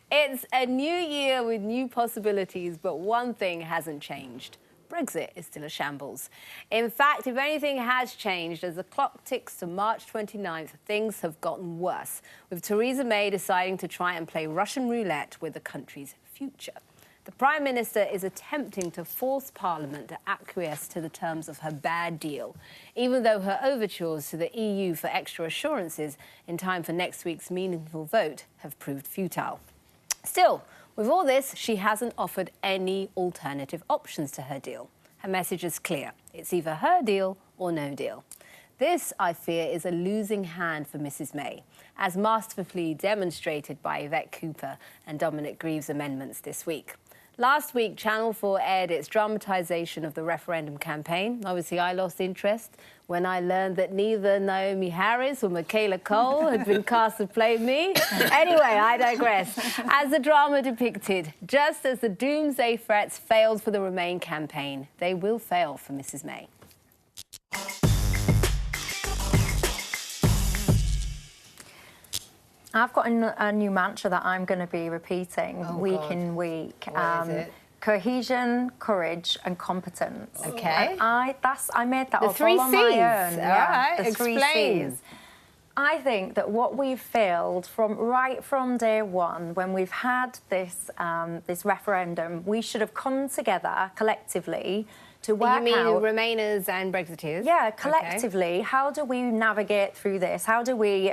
It's a new year with new possibilities, but one thing hasn't changed. Brexit is still a shambles. In fact, if anything has changed, as the clock ticks to March 29th, things have gotten worse, with Theresa May deciding to try and play Russian roulette with the country's future. The Prime Minister is attempting to force Parliament to acquiesce to the terms of her bad deal, even though her overtures to the EU for extra assurances in time for next week's meaningful vote have proved futile. Still, with all this, she hasn't offered any alternative options to her deal. Her message is clear. It's either her deal or no deal. This, I fear, is a losing hand for Mrs May, as masterfully demonstrated by Yvette Cooper and Dominic Grieve's amendments this week. Last week, Channel 4 aired its dramatisation of the referendum campaign. Obviously, I lost interest when I learned that neither Naomi Harris or Michaela Cole had been cast to play me. Anyway, I digress. As the drama depicted, just as the doomsday threats failed for the Remain campaign, they will fail for Mrs May. I've got a new mantra that I'm going to be repeating week in week. What is it? Cohesion, courage, and competence. Okay. And I made that The up three all on my Cs. own. All right. The three Explain. Cs. I think that what we've failed right from day one, when we've had this this referendum, we should have come together collectively to work out... You mean Remainers and Brexiteers? Yeah, collectively, how do we navigate through this? How do we,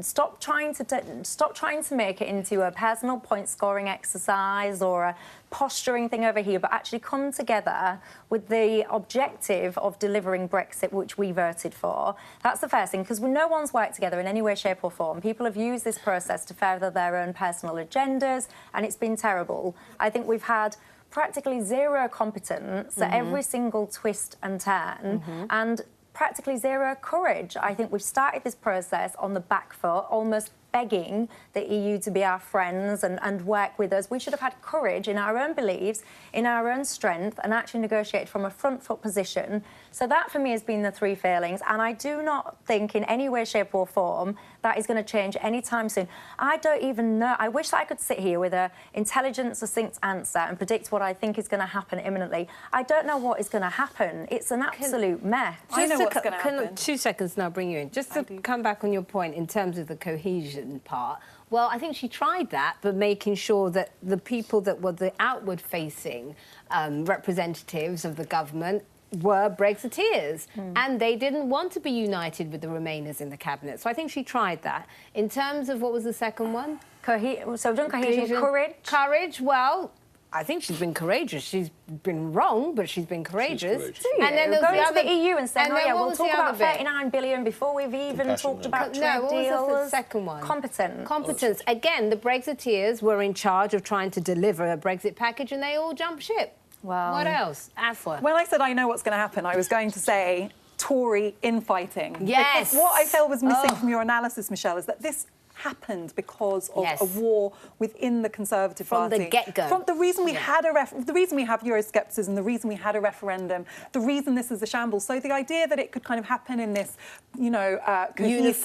stop trying to make it into a personal point-scoring exercise or a posturing thing over here, but actually come together with the objective of delivering Brexit, which we voted for. That's the first thing, because no one's worked together in any way, shape or form. People have used this process to further their own personal agendas, and it's been terrible. I think we've had practically zero competence at every single twist and turn, and practically zero courage. I think we've started this process on the back foot, almost begging the EU to be our friends and work with us. We should have had courage in our own beliefs, in our own strength, and actually negotiate from a front foot position. So that, for me, has been the three failings. And I do not think in any way, shape or form that is going to change anytime soon. I don't even know. I wish that I could sit here with an intelligent, succinct answer and predict what I think is going to happen imminently. I don't know what is going to happen. It's an absolute mess. I know what's going to happen. 2 seconds and I'll bring you in. Just to come back on your point in terms of the cohesion part. Well, I think she tried that, but making sure that the people that were the outward-facing representatives of the government were Brexiteers, and they didn't want to be united with the Remainers in the cabinet. So I think she tried that. In terms of what was the second one? So done cohesion, courage. Courage. Well, I think she's been courageous. She's been wrong, but she's been courageous. And then there's go to the EU and say, we'll talk about 39 billion before we've even talked about trade deals. What was the second one? Competence. Competence. Again, the Brexiteers were in charge of trying to deliver a Brexit package, and they all jumped ship. Well, what else? Afua. When I said I know what's going to happen, I was going to say Tory infighting. Yes. Because what I felt was missing from your analysis, Michelle, is that this happened because of a war within the Conservative Party. From the get-go. The reason we had the reason we have Euroscepticism, the reason we had a referendum, the reason this is a shambles. So the idea that it could kind of happen in this, you know, cohesive,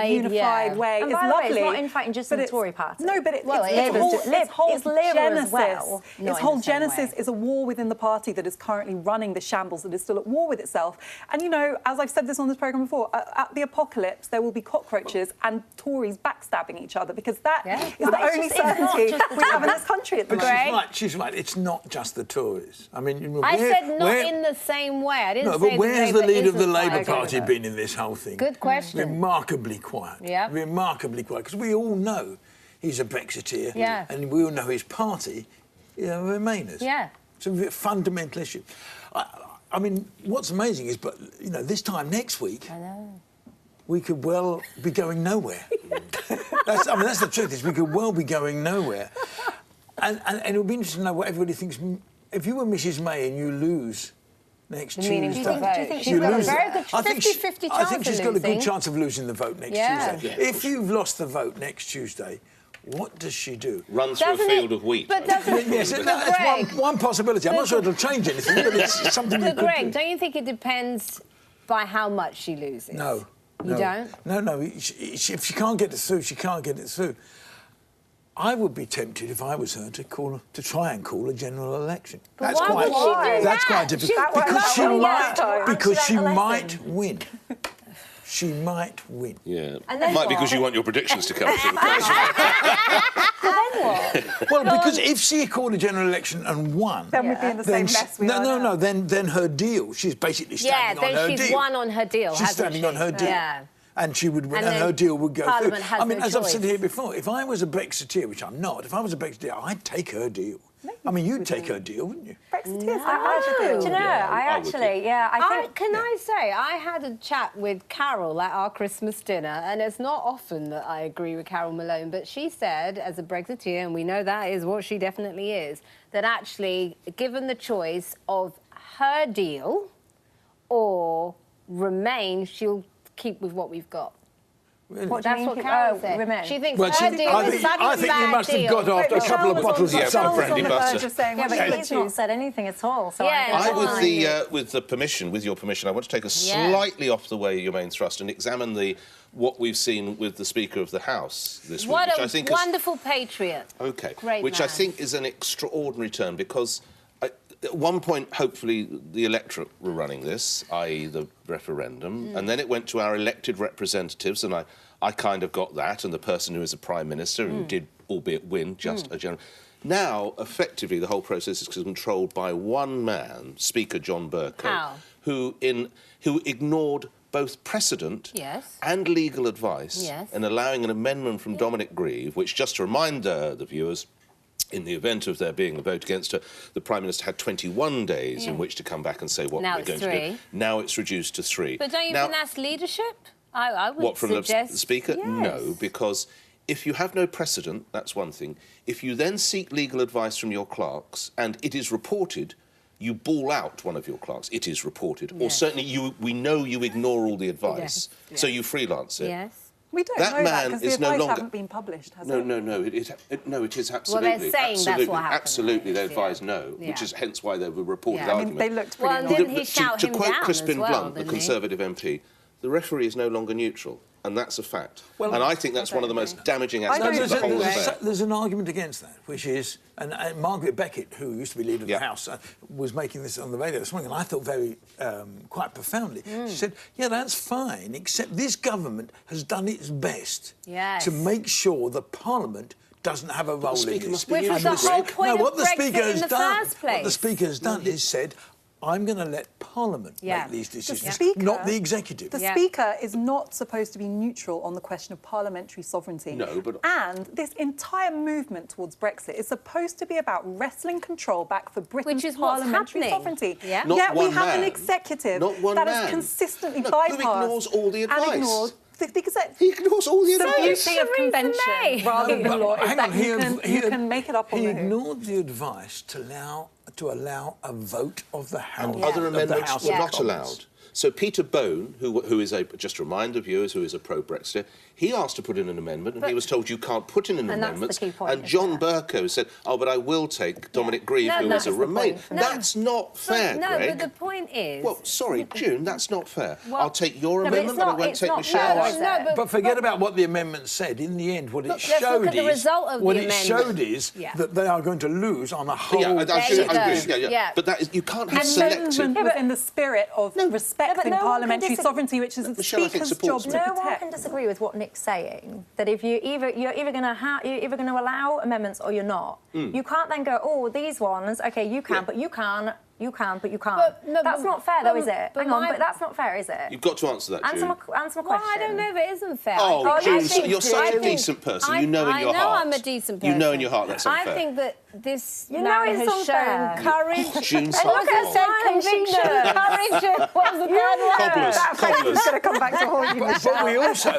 unified way and is by the lovely. way, it's not infighting just in the Tory Party. No, but its whole genesis is a war within the party that is currently running the shambles, that is still at war with itself. And, you know, as I've said this on this programme before, at the apocalypse, there will be cockroaches and Tories backstabbing each other, because that is the only certainty we have in this country at the moment. She's right. It's not just the Tories. I mean, I said not in the same way. I didn't say but where's the leader of the Labour Party though. been in this whole thing? Good question. Remarkably quiet. Yeah. Remarkably quiet, because we all know he's a Brexiteer, and we all know his party, you know, Remainers. Yeah. It's a fundamental issue. I mean, what's amazing is, but you know, this time next week, I know, we could well be going nowhere. That's the truth, is we could well be going nowhere. And it'll be interesting to know what everybody thinks. If you were Mrs May and you lose next Tuesday... Do you think she's got a very good 50-50 chance I think she's got a good losing? chance of losing the vote next Tuesday. Yeah, if you've lost the vote next Tuesday, what does she do? Run through a field of wheat. But doesn't yes, that's one possibility. I'm not sure it'll change anything, but it's something you could do. Greg, don't you think it depends by how much she loses? No. You don't? No. If she can't get it through, she can't get it through. I would be tempted, if I was her, to try and call a general election. But why would she do That's that? quite difficult. Because she might win. She might win. Yeah. And then Might what? because you want your predictions to come true. Then what? Well, because if she called a general election and won, Then we'd be in the same mess we are now. then her deal, she's basically standing on her deal. then she's won on her deal, She's hasn't standing she? on her deal. Yeah. And she would win, And and her then deal would go Parliament through. has I mean, no as I've choice. said here before, if I was a Brexiteer, which I'm not, if I was a Brexiteer, I'd take her deal. I mean, you'd take her deal, wouldn't you? Brexiteers, No. Do you know, I think... Can I say, I had a chat with Carol at our Christmas dinner, and it's not often that I agree with Carol Malone, but she said, as a Brexiteer, and we know that is what she definitely is, that actually, given the choice of her deal or Remain, she'll keep with what we've got. Really? What do you That's mean what keep- Carol oh, said. Remain. She thinks Well, her deal is such I a think you bad must have deal. got after a couple of bottles of Yeah, Carol was brandy on the butter. verge of saying Yeah, what but she he's would not choose. said anything at all. So Yeah, I I, don't know. with the permission, with your permission, I want to take us slightly off the way your main thrust and examine what we've seen with the Speaker of the House this week, What which a I think wonderful patriot. Okay, Great which man. I think is an extraordinary turn because at one point, hopefully, the electorate were running this, i.e. the referendum, and then it went to our elected representatives, and I kind of got that, and the person who is a Prime Minister, who did, albeit win, just a general... Now, effectively, the whole process is controlled by one man, Speaker John Bercow, How? who ignored both precedent Yes. and legal advice Yes. in allowing an amendment from Dominic Grieve, which, just to remind the viewers, in the event of there being a vote against her, the Prime Minister had 21 days in which to come back and say what Now we're it's going to 3. do. Now it's reduced to 3. But don't you now, think that's leadership? I would what, from suggest... the Speaker? Yes. No, because if you have no precedent, that's one thing. If you then seek legal advice from your clerks and it is reported, you ball out one of your clerks. It is reported. Or Yes. certainly we know you ignore all the advice, Yes. so you freelance it. Yes. We don't That know that man because the is no advice longer- haven't been published, has No, it? no, it is absolutely. Well, they're saying that's absolutely, what happened, absolutely, they right? advise Yeah. no, which Yeah. is hence why they were reported I mean, argument. they looked Well, pretty and normal. didn't he shout to him quote down Crispin as well, Blunt, the didn't he? Conservative MP, the referee is no longer neutral, and that's a fact. Well, and I think that's one of the most damaging I aspects don't of the whole agree. affair. There's an argument against that, which is, and Margaret Beckett, who used to be leader of Yeah. the House, was making this on the radio this morning, and I thought very, quite profoundly. She said, yeah, that's fine, except this government has done its best Yes. to make sure that Parliament doesn't have a role in Speaker this. must be Which was And the whole point no, of what the Brexit Speaker in has the done, first what the place. Speaker has done is said, I'm going to let Parliament Yeah. make these decisions, Speaker- not the executive. The Yeah. Speaker is not supposed to be neutral on the question of parliamentary sovereignty. No, but- And this entire movement towards Brexit is supposed to be about wrestling control back for Britain's Which is what's parliamentary happening. sovereignty. Yeah. Not Yet we one have an man. executive Not one that man. has consistently No, bypassed... who ignores all the advice? And ignores... He ignores all the The advice. beauty of Theresa convention May. rather than But law is hang that on, you can make it up on he the hoof. ignored the advice to allow a vote of the House. Other of the amendments House were of not Commons. allowed. So Peter Bone, who is just to remind the viewers, who is a pro-Brexiter, he asked to put in an amendment, and he was told you can't put in an And that's the amendment. key point, And isn't John it? Bercow said, "Oh, but I will take Dominic Grieve, No, who no, is a that's the Remain." point. No. That's not fair, No, Greg. but the point is... Well, sorry, June, that's not fair. Well, I'll take your no, but amendment, it's but I not- won't it's take not Michelle's. fair, is it? No, But forget about what the amendment said. In the end, what it let's look showed at the is result of what the it amendment. showed is Yeah. that they are going to lose on a whole. Yeah, I There you agree. go. Yeah. But that is, you can't have And selective. amendment was in the spirit of respecting no one can parliamentary disagree- sovereignty, which is the Michelle, I think, Speaker's supports job me. to No one protect. can disagree with what Nick's saying. That if you're either going to allow amendments or you're not. You can't then go, oh, these ones, okay, you can, but you can't. You can, but you can't. But- no, that's but- not fair, though, but- is it? but Hang on, my- but that's not fair, is it? You've got to answer that, Answer June. my Well, question. I don't know if it isn't fair. Oh, I June, think- you're such I a think- decent person. You know in your I know heart. I'm a decent person. You know in your heart that's unfair. I think that this You know man it's has unfair. shown courage. June I also Sarpong. said Smiling, she conviction. should. Courage. What was the third word? Cobblers, That phrase cobblers. is going to come back to haunt you, But Michelle. we also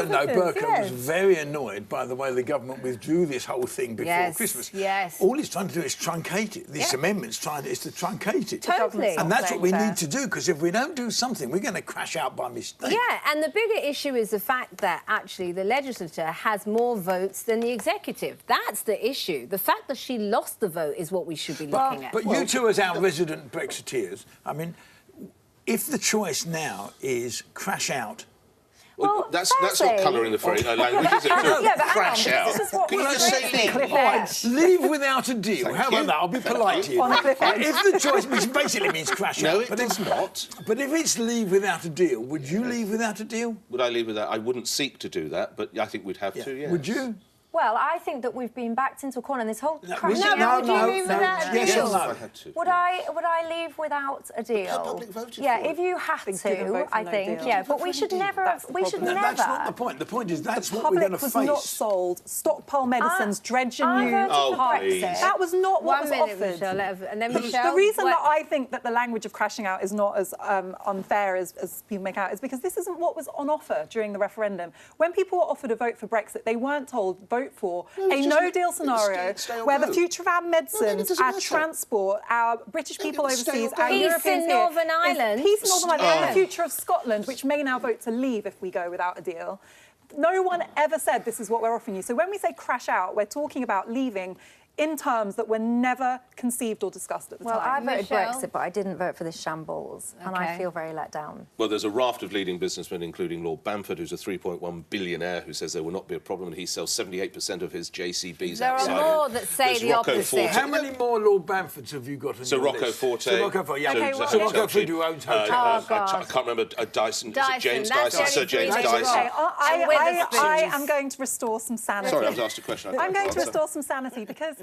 know Competence, Bercow yes. was very annoyed by the way the government withdrew this whole thing before Yes, Christmas. yes. All it's trying to do is truncate it. This Yeah. amendment's is to truncate it. Totally. And that's what we Fair. need to do, because if we don't do something, we're going to crash out by mistake. Yeah, and the bigger issue is the fact that actually the legislature has more votes than the executive. That's the issue. The fact that she lost the vote is what we should be looking at. But you two, as our resident Brexiteers, I mean, if the choice now is crash out Well, that's not firstly- colouring the phrase language, is it? To Yeah, but hang crash on, out. this is what Can you we're just say saying. leave? Leave without a deal. Thank How about you. that? I'll be polite to you. On a cliffhanger. If the choice, which basically means crash No, out. it but does if, not. But if it's leave without a deal, would you leave without a deal? Would I leave with that? I wouldn't seek to do that, but I think we'd have to, yes. Would you? Well, I think that we've been backed into a corner, and this whole crashing no, out. would you leave without a Yes deal? or If no? I had to. Would I leave without a deal? public voted yeah, for it. if you have didn't to, vote for I no think. deal. Yeah, but we should never. That's the We should problem. never. That's not the point. The point is that's The what we're going public to was face. not sold. Stockpile medicines, dredge I new voted for Oh, please. Brexit. That was not what One was minute, offered. Michelle, and then Michelle. The reason what- that I think that the language of crashing out is not as unfair as people make out is because this isn't what was on offer during the referendum. When people were offered a vote for Brexit, they weren't told vote for a no-deal scenario stay or where go. the future of our medicines, doesn't our matter. transport, our British people stay or overseas, go. our Peace Europeans in here Northern is Ireland. peace in Northern Ireland, and the Oh. future of Scotland, which may now vote to leave if we go without a deal. No one ever said this is what we're offering you. So when we say crash out, we're talking about leaving in terms that were never conceived or discussed at the Well, I time. voted Michelle? Brexit, but I didn't vote for this shambles, and I Okay. feel very let down. Well, there's a raft of leading businessmen, including Lord Bamford, who's a 3.1 billionaire, who says there will not be a problem, and he sells 78% of his JCBs There are outside. more that say There's the Rocco opposite. Forte. How many more Lord Bamfords have you got on So your Rocco list? Forte. So Rocco Forte, yeah. Okay, well, So Rocco Forte who owns hotels. Oh, God. I can't remember Dyson. Is Dyson, it James that's Dyson? the Sir only James three names Dyson. Okay, And I Witherspoons. am going to restore some sanity. Sorry, I was asked a question. I'm going to restore some sanity because